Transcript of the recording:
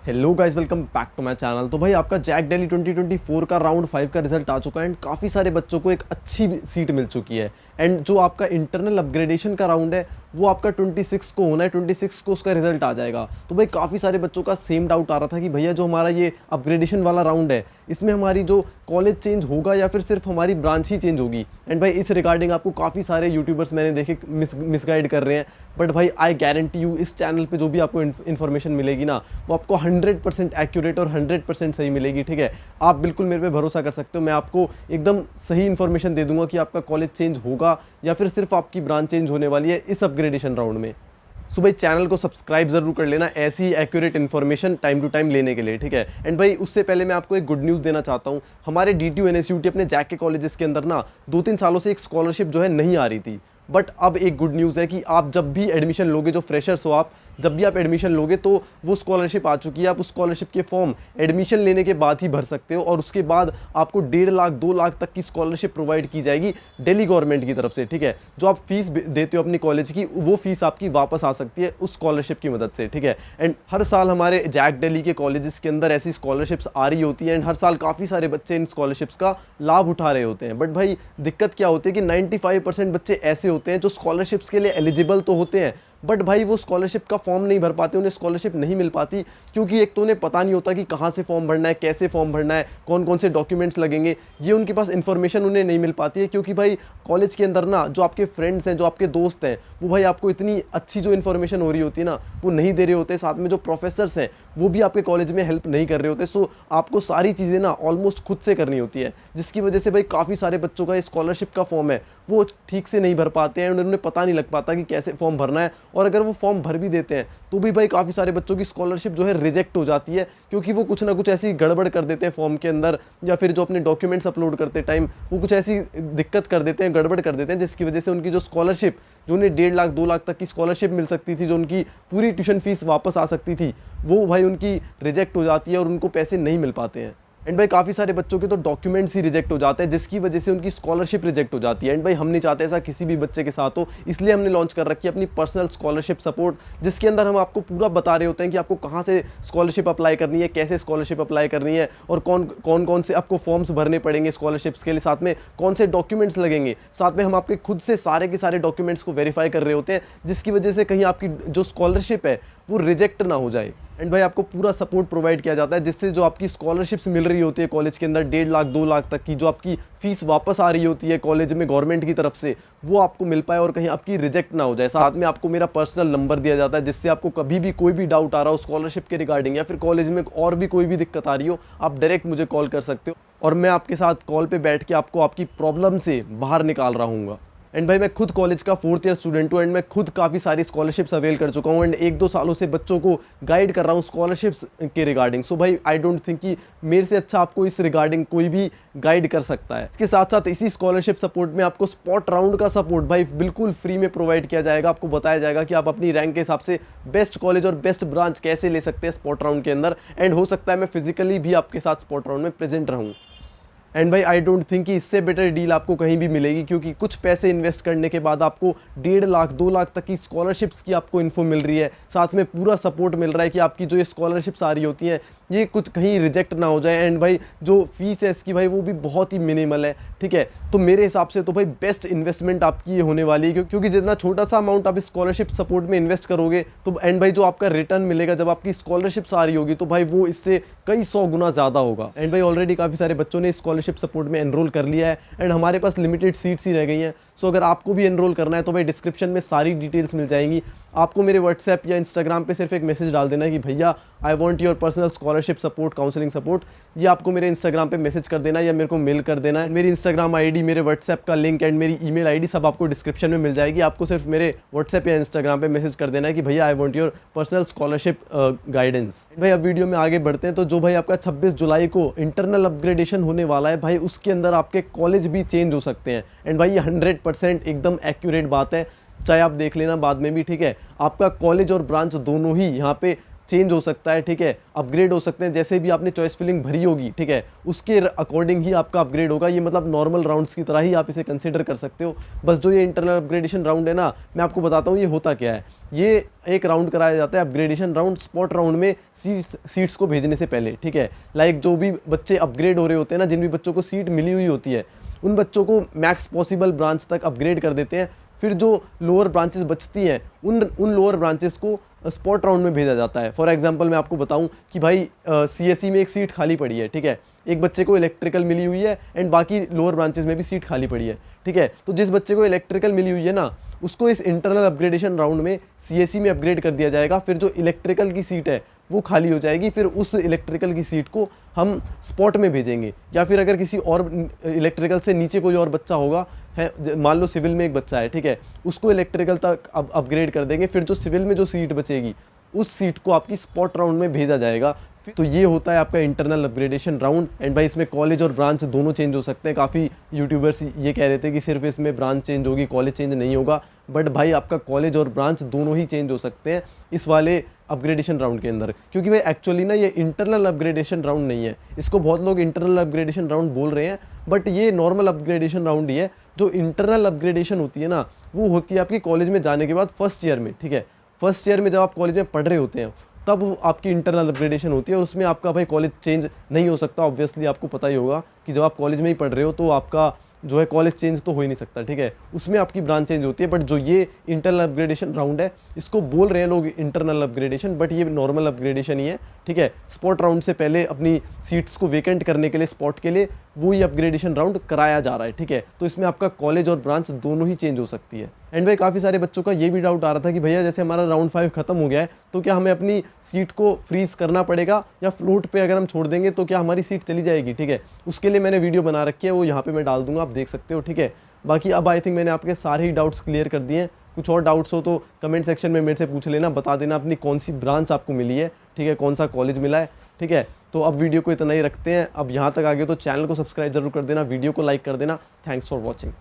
Hello guys, welcome back to my channel. तो भाई आपका जैक दिल्ली 2024 का राउंड 5 का रिजल्ट आ चुका है एंड काफ़ी सारे बच्चों को एक अच्छी सीट मिल चुकी है। एंड जो आपका इंटरनल अपग्रेडेशन का राउंड है वो आपका 26 को होना है, 26 को उसका रिजल्ट आ जाएगा। तो भाई काफ़ी सारे बच्चों का सेम डाउट आ रहा था कि भैया जो हमारा ये अपग्रेडेशन वाला राउंड है इसमें हमारी जो कॉलेज चेंज होगा या फिर सिर्फ हमारी ब्रांच ही चेंज होगी। एंड भाई इस रिगार्डिंग आपको काफ़ी सारे यूट्यूबर्स मैंने देखे मिसगाइड कर रहे हैं, बट भाई आई गारंटी यू इस चैनल पे जो भी आपको इन्फॉर्मेशन मिलेगी ना वो आपको 100% एक्यूरेट और 100% सही मिलेगी। ठीक है, आप बिल्कुल मेरे पे भरोसा कर सकते हो। मैं आपको एकदम सही इन्फॉर्मेशन दे दूंगा कि आपका कॉलेज चेंज होगा या फिर सिर्फ आपकी ब्रांच चेंज होने वाली है इस अपग्रेडेशन राउंड में। सो भाई चैनल को सब्सक्राइब जरूर कर लेना ऐसी accurate information time to time लेने के लिए। ठीक है, एंड भाई उससे पहले मैं आपको एक गुड न्यूज़ देना चाहता हूँ। हमारे DTU NSUT अपने जैक के कॉलेजेस के अंदर ना 2-3 सालों से एक स्कॉलरशिप जो है नहीं आ रही थी, बट अब एक गुड न्यूज़ है कि आप जब भी एडमिशन लोगे, जो फ्रेशर्स हो आप, जब भी आप एडमिशन लोगे तो वो स्कॉलरशिप आ चुकी है। आप उस स्कॉलरशिप के फॉर्म एडमिशन लेने के बाद ही भर सकते हो और उसके बाद आपको 1.5 लाख 2 लाख तक की स्कॉलरशिप प्रोवाइड की जाएगी दिल्ली गवर्नमेंट की तरफ से। ठीक है, जो आप फीस देते हो अपनी कॉलेज की वो फीस आपकी वापस आ सकती है उस स्कॉलरशिप की मदद से। ठीक है, एंड हर साल हमारे जैक दिल्ली के कॉलेजेस के अंदर ऐसी स्कॉलरशिप्स आ रही होती है एंड हर साल काफ़ी सारे बच्चे इन स्कॉलरशिप्स का लाभ उठा रहे होते हैं। बट भाई दिक्कत क्या होती है कि 95% बच्चे ऐसे होते हैं जो स्कॉलरशिप्स के लिए एलिजिबल तो होते हैं बट भाई वो स्कॉलरशिप का फॉर्म नहीं भर पाते, उन्हें स्कॉलरशिप नहीं मिल पाती क्योंकि एक तो उन्हें पता नहीं होता कि कहाँ से फॉर्म भरना है, कैसे फॉर्म भरना है, कौन कौन से डॉक्यूमेंट्स लगेंगे, ये उनके पास इन्फॉर्मेशन उन्हें नहीं मिल पाती है। क्योंकि भाई कॉलेज के अंदर ना जो आपके फ्रेंड्स हैं, जो आपके दोस्त हैं, वो भाई आपको इतनी अच्छी जो इन्फॉर्मेशन हो रही होती है ना वो नहीं दे रहे होते। साथ में जो प्रोफेसर्स हैं वो भी आपके कॉलेज में हेल्प नहीं कर रहे होते। सो आपको सारी चीज़ें ना ऑलमोस्ट खुद से करनी होती है, जिसकी वजह से भाई काफ़ी सारे बच्चों का स्कॉलरशिप का फॉर्म है वो ठीक से नहीं भर पाते हैं, उन्हें पता नहीं लग पाता कि कैसे फॉर्म भरना है। और अगर वो फॉर्म भर भी देते हैं तो भी भाई काफ़ी सारे बच्चों की स्कॉलरशिप जो है रिजेक्ट हो जाती है क्योंकि वो कुछ ना कुछ ऐसी गड़बड़ कर देते हैं फॉर्म के अंदर, या फिर जो अपने डॉक्यूमेंट्स अपलोड करते टाइम वो कुछ ऐसी दिक्कत कर देते हैं, गड़बड़ कर देते हैं, जिसकी वजह से उनकी जो स्कॉलरशिप, जो उन्हें 1.5 लाख 2 लाख तक की स्कॉलरशिप मिल सकती थी, जो उनकी पूरी ट्यूशन फीस वापस आ सकती थी, वो भाई उनकी रिजेक्ट हो जाती है और उनको पैसे नहीं मिल पाते हैं। एंड भाई काफ़ी सारे बच्चों के तो डॉक्यूमेंट्स ही रिजेक्ट हो जाते हैं जिसकी वजह से उनकी स्कॉलरशिप रिजेक्ट हो जाती है। एंड भाई हम नहीं चाहते ऐसा किसी भी बच्चे के साथ हो, इसलिए हमने लॉन्च कर रखी है अपनी पर्सनल स्कॉलरशिप सपोर्ट, जिसके अंदर हम आपको पूरा बता रहे होते हैं कि आपको कहाँ से स्कॉलरशिप अप्लाई करनी है, कैसे स्कॉलरशिप अप्लाई करनी है और कौन से आपको फॉर्म्स भरने पड़ेंगे स्कॉलरशिप्स के लिए, साथ में कौन से डॉक्यूमेंट्स लगेंगे। साथ में हम आपके खुद से सारे के सारे डॉक्यूमेंट्स को वेरीफाई कर रहे होते हैं जिसकी वजह से कहीं आपकी जो स्कॉलरशिप है वो रिजेक्ट ना हो जाए। एंड भाई आपको पूरा सपोर्ट प्रोवाइड किया जाता है जिससे जो आपकी स्कॉलरशिप्स मिल रही होती है कॉलेज के अंदर 1.5 लाख 2 लाख तक की, जो आपकी फीस वापस आ रही होती है कॉलेज में गवर्नमेंट की तरफ से, वो आपको मिल पाए और कहीं आपकी रिजेक्ट ना हो जाए। साथ में आपको मेरा पर्सनल नंबर दिया जाता है जिससे आपको कभी भी कोई भी डाउट आ रहा हो स्कॉलरशिप के रिगार्डिंग या फिर कॉलेज में और भी कोई भी दिक्कत आ रही हो, आप डायरेक्ट मुझे कॉल कर सकते हो और मैं आपके साथ कॉल पे बैठ के आपको आपकी प्रॉब्लम से बाहर निकाल रहा हूँ। एंड भाई मैं खुद कॉलेज का 4th ईयर स्टूडेंट हूँ एंड मैं खुद काफ़ी सारी स्कॉलरशिप्स अवेल कर चुका हूँ एंड 1-2 सालों से बच्चों को गाइड कर रहा हूँ स्कॉलरशिप्स के रिगार्डिंग। सो भाई आई डोंट थिंक कि मेरे से अच्छा आपको इस रिगार्डिंग कोई भी गाइड कर सकता है। इसके साथ साथ इसी स्कॉलरशिप सपोर्ट में आपको स्पॉट राउंड का सपोर्ट भाई बिल्कुल फ्री में प्रोवाइड किया जाएगा। आपको बताया जाएगा कि आप अपनी रैंक के हिसाब से बेस्ट कॉलेज और बेस्ट ब्रांच कैसे ले सकते हैं स्पॉट राउंड के अंदर। एंड हो सकता है मैं फिजिकली भी आपके साथ स्पॉट राउंड में प्रेजेंट रहूँ। एंड भाई आई डोंट थिंक कि इससे बेटर डील आपको कहीं भी मिलेगी क्योंकि कुछ पैसे इन्वेस्ट करने के बाद आपको 1.5 लाख 2 लाख तक की स्कॉलरशिप्स की आपको इन्फो मिल रही है। साथ में पूरा सपोर्ट मिल रहा है कि आपकी जो ये स्कॉलरशिप्स आ रही होती हैं ये कुछ कहीं रिजेक्ट ना हो जाए। एंड भाई जो फीस है इसकी भाई वो भी बहुत ही मिनिमल है। ठीक है, तो मेरे हिसाब से तो भाई बेस्ट इन्वेस्टमेंट आपकी ये होने वाली है क्योंकि जितना छोटा सा अमाउंट आप स्कॉलरशिप सपोर्ट में इन्वेस्ट करोगे तो एंड भाई जो आपका रिटर्न मिलेगा जब आपकी स्कॉलरशिप्स आ रही होगी तो भाई वो इससे कई 100 गुना ज़्यादा होगा। एंड भाई ऑलरेडी काफ़ी सारे बच्चों ने स्कॉलरशिप सपोर्ट में एनरोल कर लिया है एंड हमारे पास लिमिटेड सीट्स ही रह गई हैं। सो अगर आपको भी एनरोल करना है तो भाई डिस्क्रिप्शन में सारी डिटेल्स मिल जाएंगी। आपको मेरे व्हाट्सएप या इंस्टाग्राम पे सिर्फ एक मैसेज डाल देना है कि भैया I want your personal scholarship support, counselling support. ये आपको मेरे इंस्टाग्राम पे मैसेज कर देना है या मेरे को मेल कर देना है। मेरी इंस्टाग्राम आईडी, मेरे व्हाट्सएप का लिंक एंड मेरी ईमेल आईडी सब आपको डिस्क्रिप्शन में मिल जाएगी। आपको सिर्फ मेरे व्हाट्सएप या इंस्टाग्राम पे मैसेज कर देना है कि भैया I want your personal scholarship guidance. भाई अब वीडियो में आगे बढ़ते हैं। तो जो भाई आपका 26 जुलाई को इंटरनल अपग्रेडेशन होने वाला है भाई उसके अंदर आपके कॉलेज भी चेंज हो सकते हैं। एंड भाई ये 100% एकदम एक्यूरेट बात है, चाहे आप देख लेना बाद में भी। ठीक है, आपका कॉलेज और ब्रांच दोनों ही यहाँ पे चेंज हो सकता है, ठीक है, अपग्रेड हो सकते हैं, जैसे भी आपने चॉइस फिलिंग भरी होगी, ठीक है, उसके अकॉर्डिंग ही आपका अपग्रेड होगा। ये मतलब नॉर्मल राउंड्स की तरह ही आप इसे कंसिडर कर सकते हो। बस जो ये इंटरनल अपग्रेडेशन राउंड है ना, मैं आपको बताता हूँ ये होता क्या है। ये एक राउंड कराया जाता है अपग्रेडेशन राउंड, स्पॉट राउंड में सीट्स को भेजने से पहले, ठीक है। लाइक जो भी बच्चे अपग्रेड हो रहे होते हैं ना, जिन भी बच्चों को सीट मिली हुई होती है, उन बच्चों को मैक्स पॉसिबल ब्रांच तक अपग्रेड कर देते हैं। फिर जो लोअर ब्रांचेस बचती हैं, उन लोअर ब्रांचेस को स्पॉट राउंड में भेजा जाता है। फॉर एग्जांपल मैं आपको बताऊं कि भाई सीएसई में एक सीट खाली पड़ी है, ठीक है, एक बच्चे को इलेक्ट्रिकल मिली हुई है एंड बाकी लोअर ब्रांचेस में भी सीट खाली पड़ी है, ठीक है। तो जिस बच्चे को इलेक्ट्रिकल मिली हुई है ना, उसको इस इंटरनल अपग्रेडेशन राउंड में सीएसई में अपग्रेड कर दिया जाएगा। फिर जो इलेक्ट्रिकल की सीट है वो खाली हो जाएगी, फिर उस इलेक्ट्रिकल की सीट को हम स्पॉट में भेजेंगे। या फिर अगर किसी और इलेक्ट्रिकल से नीचे कोई और बच्चा होगा है, मान लो सिविल में एक बच्चा है, ठीक है, उसको इलेक्ट्रिकल तक अपग्रेड कर देंगे। फिर जो सिविल में जो सीट बचेगी उस सीट को आपकी स्पॉट राउंड में भेजा जाएगा। तो ये होता है आपका इंटरनल अपग्रेडेशन राउंड। एंड भाई इसमें कॉलेज और ब्रांच दोनों चेंज हो सकते हैं। काफ़ी यूट्यूबर्स ये कह रहे थे कि सिर्फ इसमें ब्रांच चेंज होगी, कॉलेज चेंज नहीं होगा, बट भाई आपका कॉलेज और ब्रांच दोनों ही चेंज हो सकते हैं इस वाले अपग्रेडेशन राउंड के अंदर। क्योंकि भाई एक्चुअली ना ये इंटरनल अपग्रेडेशन राउंड नहीं है, इसको बहुत लोग इंटरनल अपग्रेडेशन राउंड बोल रहे हैं, बट ये नॉर्मल अपग्रेडेशन राउंड ही है। जो इंटरनल अपग्रेडेशन होती है ना, वो होती है आपकी कॉलेज में जाने के बाद फर्स्ट ईयर में, ठीक है। फर्स्ट ईयर में जब आप कॉलेज में पढ़ रहे होते हैं तब आपकी इंटरनल अपग्रेडेशन होती है। उसमें आपका भाई कॉलेज चेंज नहीं हो सकता। ऑब्वियसली आपको पता ही होगा कि जब आप कॉलेज में ही पढ़ रहे हो तो आपका जो है कॉलेज चेंज तो हो ही नहीं सकता, ठीक है, उसमें आपकी ब्रांच चेंज होती है। बट जो ये इंटरनल अपग्रेडेशन राउंड है, इसको बोल रहे हैं लोग इंटरनल अपग्रेडेशन, बट ये नॉर्मल अपग्रेडेशन ही है, ठीक है। स्पॉट राउंड से पहले अपनी सीट्स को वेकेंट करने के लिए, स्पॉट के लिए, वो ही अपग्रेडेशन राउंड कराया जा रहा है, ठीक है। तो इसमें आपका कॉलेज और ब्रांच दोनों ही चेंज हो सकती है। एंड भाई काफ़ी सारे बच्चों का ये भी डाउट आ रहा था कि भैया जैसे हमारा राउंड 5 खत्म हो गया है, तो क्या हमें अपनी सीट को फ्रीज करना पड़ेगा, या फ्लोट पे अगर हम छोड़ देंगे तो क्या हमारी सीट चली जाएगी, ठीक है। उसके लिए मैंने वीडियो बना रखी है, वो यहाँ पे मैं डाल दूंगा, आप देख सकते हो, ठीक है। बाकी अब आई थिंक मैंने आपके सारे ही डाउट्स क्लियर कर दिए हैं। कुछ और डाउट्स हो तो कमेंट सेक्शन में मेरे से पूछ लेना, बता देना अपनी कौन सी ब्रांच आपको मिली है, ठीक है, कौन सा कॉलेज मिला है, ठीक है। तो अब वीडियो को इतना ही रखते हैं। अब यहाँ तक आ गए तो चैनल को सब्सक्राइब जरूर कर देना, वीडियो को लाइक कर देना। Thanks for watching.